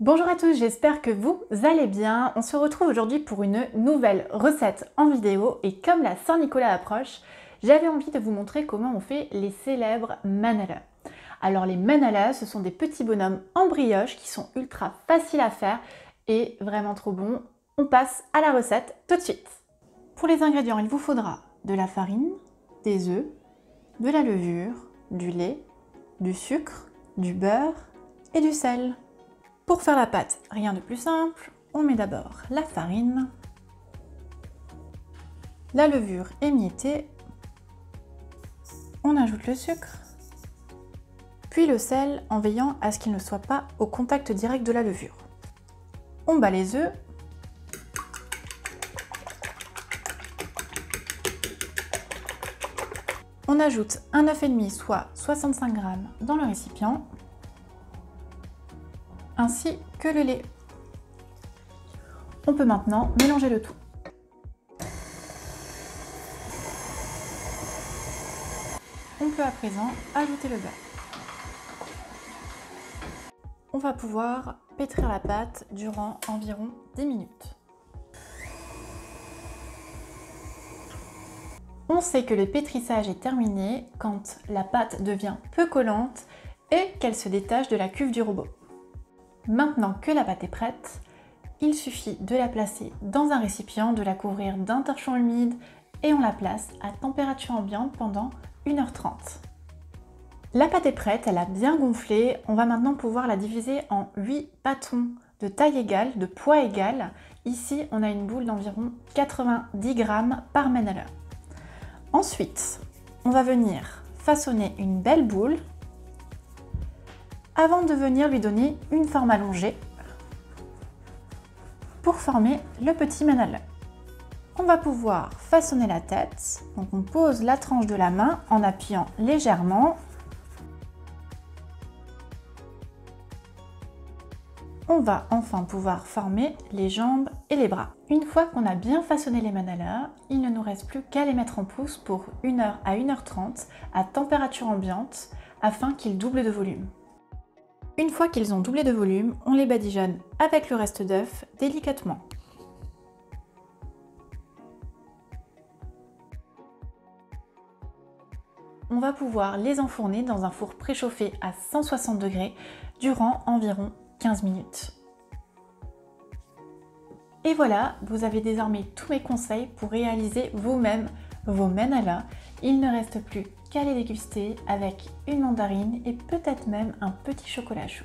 Bonjour à tous, j'espère que vous allez bien. On se retrouve aujourd'hui pour une nouvelle recette en vidéo et comme la Saint-Nicolas approche, j'avais envie de vous montrer comment on fait les célèbres manala. Alors les manala, ce sont des petits bonhommes en brioche qui sont ultra faciles à faire et vraiment trop bons. On passe à la recette tout de suite. Pour les ingrédients, il vous faudra de la farine, des œufs, de la levure, du lait, du sucre, du beurre et du sel. Pour faire la pâte, rien de plus simple, on met d'abord la farine, la levure émiettée, on ajoute le sucre, puis le sel en veillant à ce qu'il ne soit pas au contact direct de la levure. On bat les œufs, on ajoute un œuf et demi, soit 65 g dans le récipient, ainsi que le lait. On peut maintenant mélanger le tout. On peut à présent ajouter le beurre. On va pouvoir pétrir la pâte durant environ 10 minutes. On sait que le pétrissage est terminé quand la pâte devient peu collante et qu'elle se détache de la cuve du robot. Maintenant que la pâte est prête, il suffit de la placer dans un récipient, de la couvrir d'un torchon humide et on la place à température ambiante pendant 1h30. La pâte est prête, elle a bien gonflé. On va maintenant pouvoir la diviser en 8 bâtons de taille égale, de poids égal. Ici, on a une boule d'environ 90 g par manala. Ensuite, on va venir façonner une belle boule avant de venir lui donner une forme allongée pour former le petit manala. On va pouvoir façonner la tête, donc on pose la tranche de la main en appuyant légèrement. On va enfin pouvoir former les jambes et les bras. Une fois qu'on a bien façonné les manalas, il ne nous reste plus qu'à les mettre en pousse pour 1h à 1h30 à température ambiante afin qu'ils doublent de volume. Une fois qu'ils ont doublé de volume, on les badigeonne avec le reste d'œuf délicatement. On va pouvoir les enfourner dans un four préchauffé à 160 degrés durant environ 15 minutes. Et voilà, vous avez désormais tous mes conseils pour réaliser vous-même vos manala. Il ne reste plus qu'à les déguster avec une mandarine et peut-être même un petit chocolat chaud.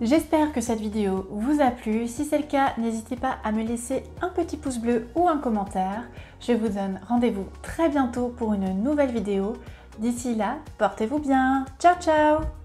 J'espère que cette vidéo vous a plu. Si c'est le cas, n'hésitez pas à me laisser un petit pouce bleu ou un commentaire. Je vous donne rendez-vous très bientôt pour une nouvelle vidéo. D'ici là, portez-vous bien. Ciao ciao!